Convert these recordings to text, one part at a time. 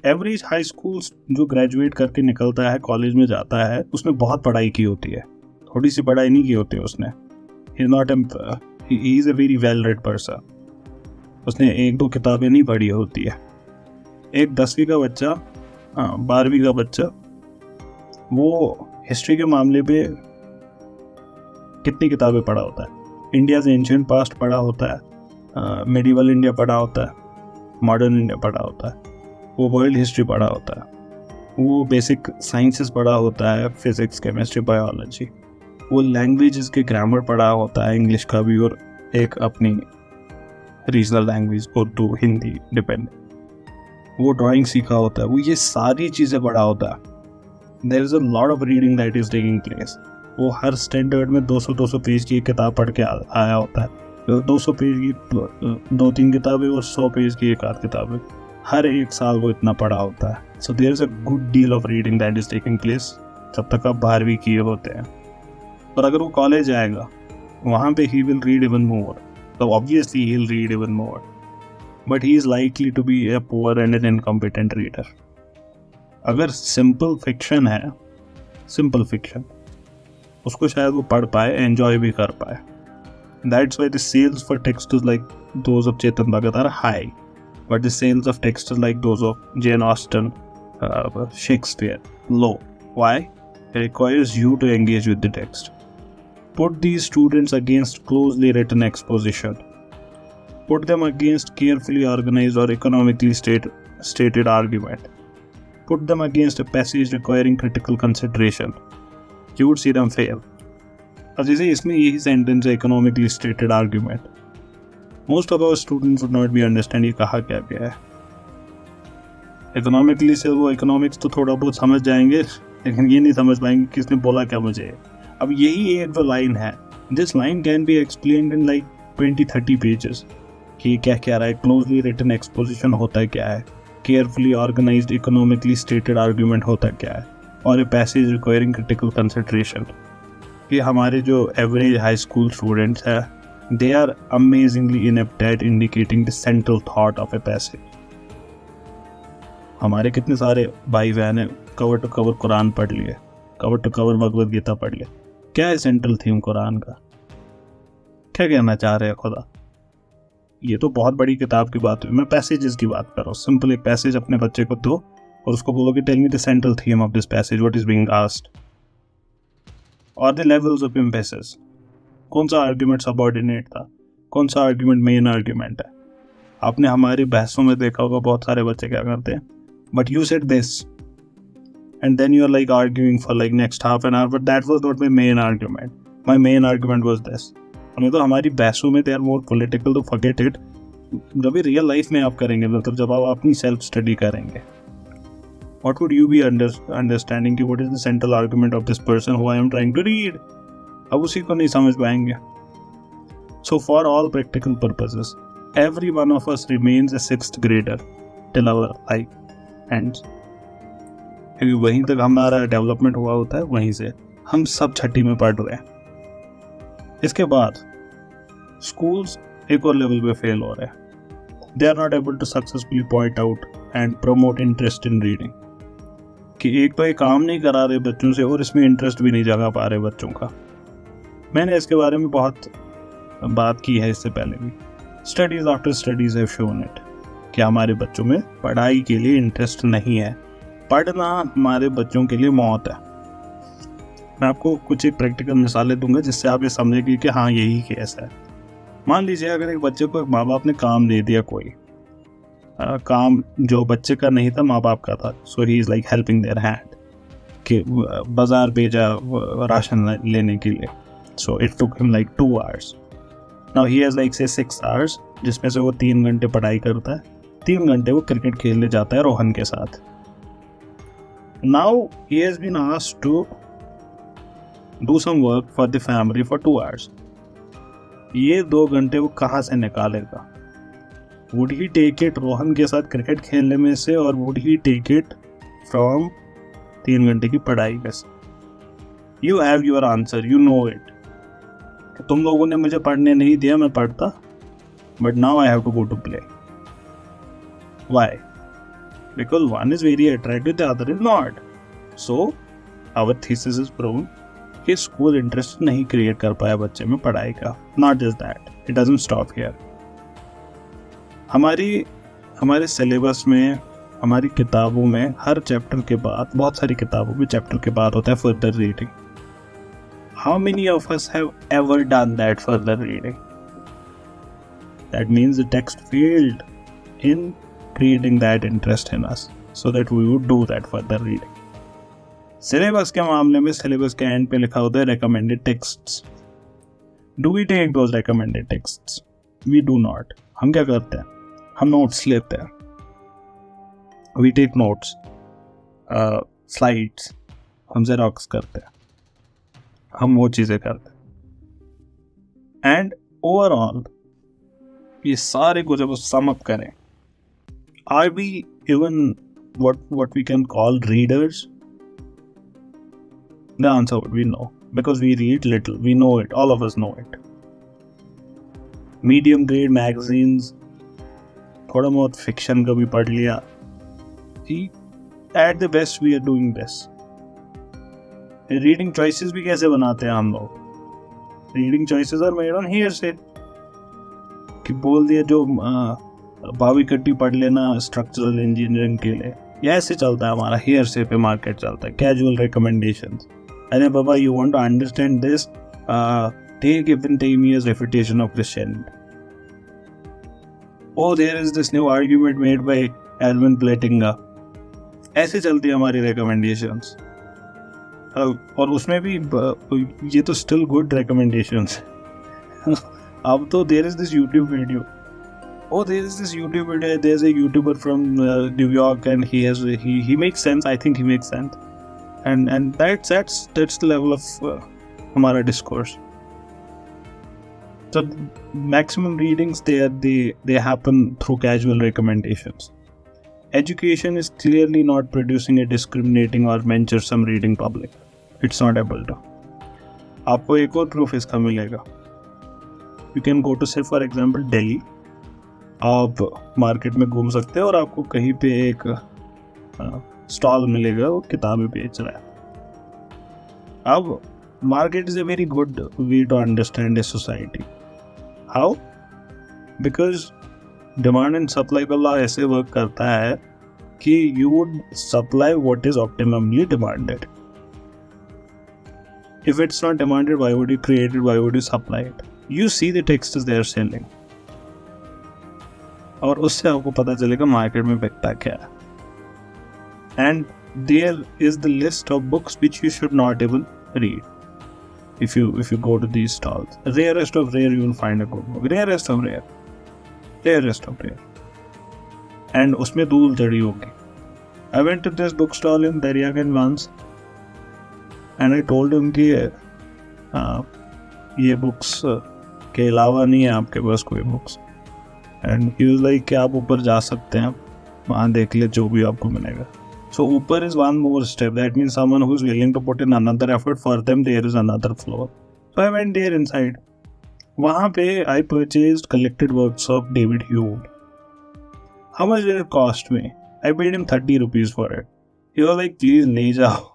Average high school जो graduate करके निकलता है, कॉलेज में जाता है, उसने बहुत पढ़ाई की होती है, थोड़ी सी पढ़ाई नहीं की होती है उसने। He is a very well read person. उसने 1-2 किताबें नहीं पढ़ी होती है। एक 10वीं का बच्चा, 12वीं का बच्चा, वो हिस्ट्री के मामले पे कितनी किताबें पढ़ा होता है? इंडिया से एंशिएंट पास्ट पढ़ा होता है, मेडिवल इंडिया पढ़ा होता है, मॉडर्न इंडिया पढ़ा होता है, वो वर्ल्ड हिस्ट्री पढ़ा होता है, वो बेसिक साइंसेस पढ़ा होता है, फिजिक्स, केमिस्ट्री, बायोलॉजी, वो लैंग्वेजेस के ग्रामर पढ़ा होता है, इंग्लिश का भी और एक अपनी regional language Urdu, Hindi depend, वो ड्राइंग सीखा होता है, वो ये सारी चीज़ें पढ़ा होता है। There is a lot of reading that is taking place. वो हर स्टैंडर्ड में 200-200 पेज की किताब पढ़ के आया होता है। 200 पेज की 2-3 किताबें और 100 पेज की एक आध किताबें, हर एक साल वो इतना पढ़ा होता है। So there is a good deal of reading that is taking place जब तक आप 12वीं किए होते हैं। पर अगर वो कॉलेज जाएगा, वहाँ पे he will read even more, तो obviously he will read even more, but he is likely to be a poor and an incompetent reader. अगर सिंपल फिक्शन है, सिंपल फिक्शन, उसको शायद वो पढ़ पाए, एंजॉय भी कर पाए। That's why the sales for text like those of Chetan Bhagat are high, but the sales of texts like those of Jane Austen, Shakespeare, low. Why? It requires you to engage with the text. Put these students against closely written exposition. Put them against carefully organized or economically stated argument. Put them against a passage requiring critical consideration. You would see them fail. अब जैसे इसमें यही sentence है, economically stated argument. Most of our students would not be understand ये कहा क्या गया है। इकोनॉमिकली से वो इकोनॉमिक्स तो थोड़ा बहुत समझ जाएंगे, लेकिन ये नहीं समझ पाएंगे किसने बोला क्या मुझे। अब यही एक जो लाइन है, this line can be explained in like 20-30 pages कि क्या क्या रहा है, क्लोजली रिटन एक्सपोजिशन होता है क्या है, carefully organised economically stated argument होता क्या है, और a passage requiring critical consideration. कि हमारे जो एवरेज हाई स्कूल स्टूडेंट्स हैं, they are amazingly inept at indicating the central thought of a passage. हमारे कितने सारे भाई बहन हैं, कवर टू कवर कुरान पढ़ लिए, cover to cover Bhagavad Gita पढ़ लिए। क्या है सेंट्रल थीम कुरान का? क्या कहना चाह रहे हैं खुदा? ये तो बहुत बड़ी किताब की बात हुई, मैं पैसेजेस की बात कर रहा हूँ। सिंपल एक पैसेज अपने बच्चे को दो और उसको बोलो कि tell me the central theme of this passage, what is being asked, और द लेवल्स ऑफ एम्फेसिस। कौन सा आर्ग्यूमेंट सबऑर्डिनेट था, कौन सा आर्ग्यूमेंट मेन आर्ग्यूमेंट है। आपने हमारी बहसों में देखा होगा बहुत सारे बच्चे क्या करते हैं, but you said this and then you are like arguing for like next half an hour, but that was not my main argument, my main argument was this. हमें तो हमारी बहसों में दे आर मोर पॉलिटिकल, तो forget it. जब भी real life में आप करेंगे, मतलब जब आप अपनी सेल्फ स्टडी करेंगे, what would you be understanding कि what is the central argument of this person who I am trying to read? अब उसी को नहीं समझ पाएंगे। So for all practical purposes, every one of us remains a 6th grader till our life ends. क्योंकि वहीं तक हमारा डेवलपमेंट हुआ होता है, वहीं से हम सब छठी में पढ़ रहे हैं। इसके बाद स्कूल्स एक और लेवल पे फेल हो रहे हैं। They are not able to successfully point out and promote interest in reading. कि एक तो ये काम नहीं करा रहे बच्चों से, और इसमें इंटरेस्ट भी नहीं जगा पा रहे बच्चों का। मैंने इसके बारे में बहुत बात की है इससे पहले भी। Studies after studies have shown it कि हमारे बच्चों में पढ़ाई के लिए इंटरेस्ट नहीं है। पढ़ना हमारे बच्चों के लिए मौत है। मैं आपको कुछ एक प्रैक्टिकल मिसालें दूंगा जिससे आप ये समझेंगे कि हाँ यही केस है। मान लीजिए अगर एक बच्चे को एक माँ बाप ने काम दे दिया, कोई काम जो बच्चे का नहीं था माँ बाप का था, so he is like helping their hand, कि बाजार भेजा राशन लेने के लिए. So it took him like 2 hours. Now he has like say 6 hours, जिसमें से वो 3 घंटे पढ़ाई करता है, 3 घंटे वो क्रिकेट खेलने जाता है रोहन के साथ. Now he has been asked to do some work for the family for 2 hours. ये 2 घंटे वो कहाँ से निकालेगा? Would he take it Rohan के साथ क्रिकेट खेलने में से, और would he take it from 3 घंटे की पढ़ाई में से? You have your answer, you know it. तुम लोगों ने मुझे पढ़ने नहीं दिया, मैं पढ़ता, but now I have to go to play. Why? Because one is very attractive, the other is not. So our thesis is proven कि स्कूल इंटरेस्ट नहीं क्रिएट कर पाया बच्चे में पढ़ाई का. Not just that, it doesn't stop here. हमारे syllabus में, हमारी किताबों में हर चैप्टर के बाद, बहुत सारी किताबों में चैप्टर के बाद होता है further reading. How many of us have ever done that further reading? That means the text failed in creating that interest in us so that we would do that further reading. Syllabus के मामले में syllabus के and पे लिखा होता है recommended texts. Do we take those recommended texts? We do not. हम क्या करते हैं? हम नोट्स लेते हैं. We take notes, slides, हम जेरोक्स करते हैं, हम वो चीज़ें करते हैं. एंड ओवरऑल ये सारे को जब सम अप करें, are we even what we can call readers? The answer would be no, because we read little. We know it, all of us know it. Medium grade magazines, थोड़ा बहुत fiction का भी पढ़ लिया. At the best we are doing this. Reading choices भी कैसे बनाते हैं हम लोग? Reading choices are made on hearsay. कि बोल दिया जो बावी कट्टी पढ़ लेना स्ट्रक्चरल इंजीनियरिंग के लिए, ये ऐसे चलता है हमारा. hearsay पे मार्केट चलता है. Casual recommendations. अरे बाबा, you want to understand this? Take Ibn Taymiyyah's refutation of Christianity. Oh, there is this new argument made by Alvin Plantinga. ऐसे चलती है हमारी recommendations. और उसमें भी ये तो still good recommendations. अब तो there is this YouTube video. Oh, there is this YouTube video. There's a YouTuber from New York, and he makes sense. I think he makes sense. And that's the level of हमारा discourse. So maximum readings they happen through casual recommendations. Education is clearly not producing a discriminating or venturesome reading public. It's not able to. आपको एक और proof इसका मिलेगा. You can go to, say for example, Delhi. आप market में घूम सकते हैं और आपको कहीं पे एक स्टॉल मिलेगा, वो किताबें बेच रहा है. अब market is a very good way to understand a society. How? Because demand and supply का law ऐसे वर्क करता है कि you would supply what is optimally demanded. If it's not demanded, why would you create it? Why would you supply it? You see the texts they are selling. और उससे आपको पता चलेगा मार्केट में बिकता क्या है. And there is the list of books which you should not even read. If you go to these stalls, rarest of rare you will find a good book. Rarest of rare. And उसमें धूल चढ़ी होगी. I went to this bookstall in Daryaganj once, and I told him कि ये books के अलावा नहीं है आपके पास कोई books. And he was like कि आप ऊपर जा सकते हैं, वहाँ देख ले जो भी आपको मिलेगा. So ऊपर is one more step. That means someone who is willing to put in another effort. For them there is another floor. So I went there inside. वहाँ पे I purchased collected works of David Hume. How much did it cost me? I paid him 30 rupees for it. He was like, please ले जाओ.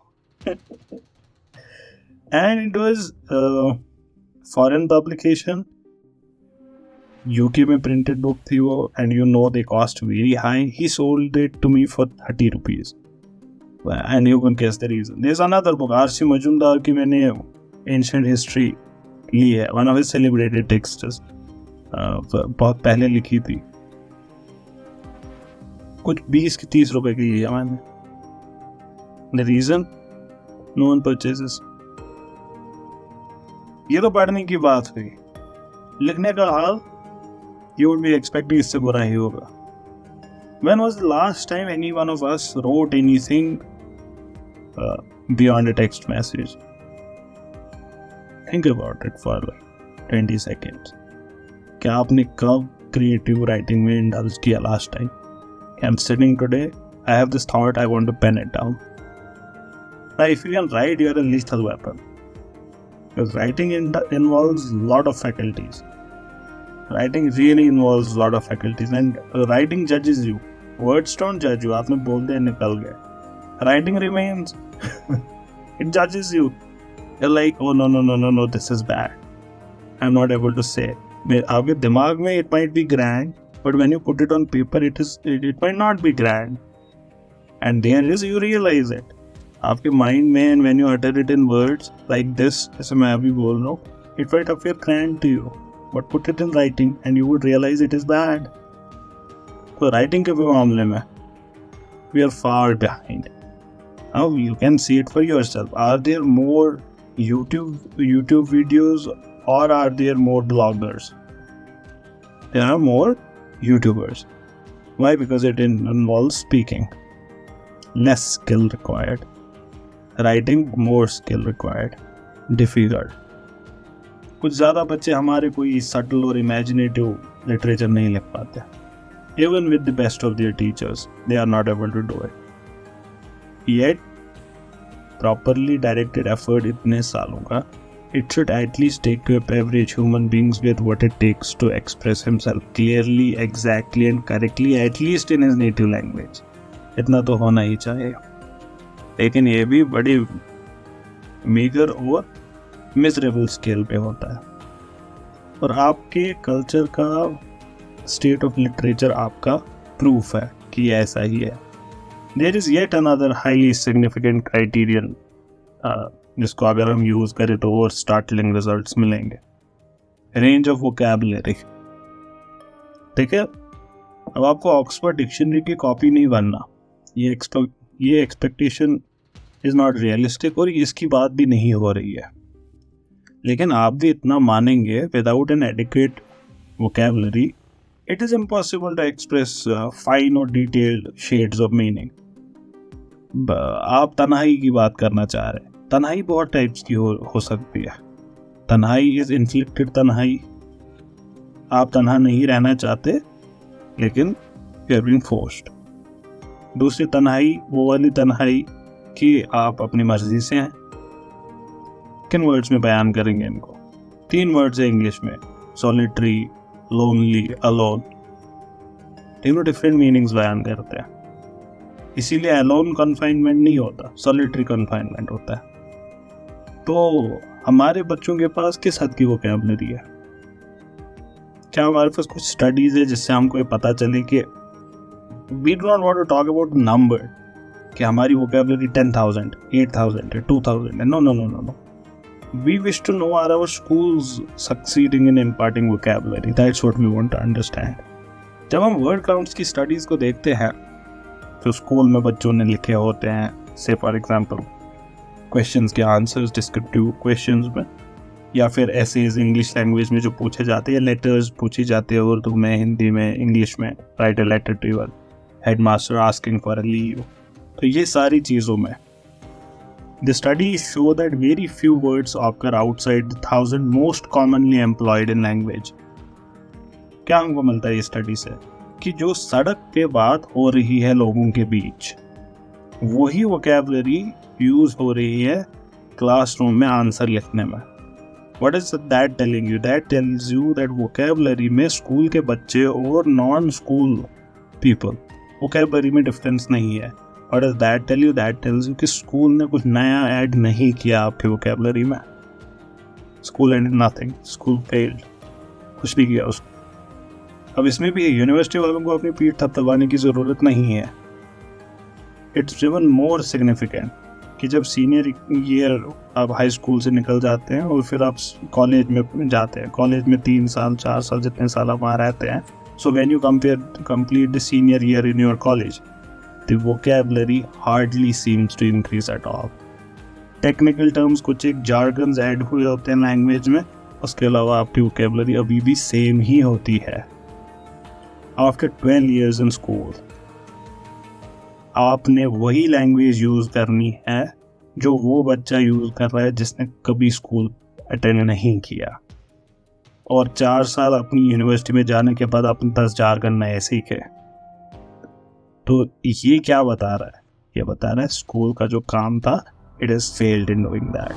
And it was foreign publication. UK में printed book थी वो, and you know they cost very high. He sold it to me for 30 rupees. And you can guess the reason. There's another book, R.C. Majumdar की मैंने ancient history ली है. One of his celebrated texts. बहुत पहले लिखी थी. कुछ 20 की 30 रुपए की ली है मैंने. The reason? No one purchases. ये तो पढ़ने की बात हुई। लिखने का हाल यू वुड बी एक्सपेक्टिंग इससे बुरा ही होगा। When was the last time any one of us wrote anything beyond a text message? Think about it for like 20 seconds. क्या आपने कब creative writing में indulge किया last time? I'm sitting today, I have this thought, I want to pen it down. Now if you can write, you're a lethal weapon. Because writing involves a lot of faculties. Writing really involves a lot of faculties and writing judges you. Words don't judge you. आपने बोल दिया निकल गए. Writing remains. It judges you. You're like, oh no, this is bad. I'm not able to say. आपके दिमाग में it might be grand, but when you put it on paper, it might not be grand. And there is you realize it. आपके mind में and when you utter it in words like this, जैसे मैं अभी बोल रहा हूँ, it might appear grand to you. But put it in writing and you would realize it is bad. So writing के मामले में we are far behind. Now you can see it for yourself. Are there more YouTube videos or are there more bloggers? There are more YouTubers. Why? Because it involves speaking. Less skill required. Writing, more skill required. Difficult. कुछ ज़्यादा बच्चे हमारे कोई subtle और imaginative literature नहीं लिख पाते. Even with the best of their teachers, they are not able to do it. Yet, properly directed effort इतने सालों का, it should at least equip average human beings with what it takes to express himself clearly, exactly and correctly, at least in his native language. इतना तो होना ही चाहिए. लेकिन ये भी बड़ी मीगर और मिजरेबल स्केल पे होता है. और आपके कल्चर का स्टेट ऑफ लिटरेचर आपका प्रूफ है कि ऐसा ही है. There is yet another highly significant criterion जिसको अगर हम यूज करें तो और स्टार्टलिंग रिजल्ट्स मिलेंगे. Range of vocabulary. ठीक है, अब आपको ऑक्सफोर्ड डिक्शनरी की कॉपी नहीं बनना. ये एक्सपेक्टेशन इज नॉट रियलिस्टिक और इसकी बात भी नहीं हो रही है. लेकिन आप भी इतना मानेंगे, without an adequate vocabulary it is impossible to express fine और डिटेल्ड शेड्स ऑफ मीनिंग. आप तन्हाई की बात करना चाह रहे हैं. तन्हाई बहुत टाइप्स की हो सकती है. तन्हाई इज इन्फ्लिक्टेड तन्हाई. आप तन्हा नहीं रहना चाहते लेकिन यू आर बीइंग फोर्स्ड. दूसरी तन्हाई वो वाली तन्हाई कि आप अपनी मर्जी से हैं. किन वर्ड्स में बयान करेंगे इनको? 3 वर्ड्स है इंग्लिश में, सॉलिटरी, लोनली, अलोन. तीनों डिफरेंट मीनिंग्स बयान करते हैं. इसीलिए अलोन कन्फाइनमेंट नहीं होता, सॉलिटरी कन्फाइनमेंट होता है. तो हमारे बच्चों के पास किस हद की वोकैबुलरी है? क्या हमारे पास कुछ स्टडीज है जिससे हमको ये पता चले कि we do not want to talk about number, कि हमारी वोकैबुलरी 10,000, 8,000 है, 2,000 है. No. We wish to know, are our schools succeeding in imparting vocabulary? That's what we want to understand. जब हम word counts की studies को देखते हैं तो स्कूल में बच्चों ने लिखे होते हैं, say for example questions के answers descriptive questions में, या फिर essays इंग्लिश लैंग्वेज में जो पूछे जाते हैं, letters पूछी जाती है उर्दू में, हिंदी में, इंग्लिश में, write a letter to your headmaster asking for a leave. तो ये सारी चीज़ों में the studies show that very few words occur outside the 1,000 most commonly employed in language. क्या हमको मिलता है ये स्टडी से? कि जो सड़क पे बात हो रही है लोगों के बीच, वही वोकैबुलरी यूज हो रही है क्लासरूम में आंसर लिखने में. What is that telling you? That tells you that vocabulary में स्कूल के बच्चे और नॉन स्कूल पीपल वोकैबुलरी में डिफरेंस नहीं है. What does that tell you? That tells you कि स्कूल ने कुछ नया ऐड नहीं किया आपके वोकैबुलरी में. School and nothing, school failed, कुछ नहीं किया उसको. अब इसमें भी यूनिवर्सिटी वालों को अपनी पीठ थपथपाने की ज़रूरत नहीं है. इट्स इवन मोर सिग्निफिकेंट कि जब सीनियर ईयर आप हाई स्कूल से निकल जाते हैं और फिर आप कॉलेज में जाते हैं. कॉलेज में 3 साल 4 साल जितने साल आप वहाँ रहते हैं. So when you complete the senior year in your college, the vocabulary hardly seems to increase at all. Technical terms, कुछ एक जार्गन्स ऐड हुए होते हैं लैंग्वेज में, उसके अलावा आपकी वोकेबलरी अभी भी सेम ही होती है। आफ्टर 12 years इन स्कूल आपने वही लैंग्वेज यूज करनी है जो वो बच्चा यूज कर रहा है जिसने कभी स्कूल अटेंड नहीं किया, और 4 साल अपनी यूनिवर्सिटी में जाने के बाद आपने 10 जार्गन नए सीखे। तो ये क्या बता रहा है? ये बता रहा है स्कूल का जो काम था, it is failed in doing that.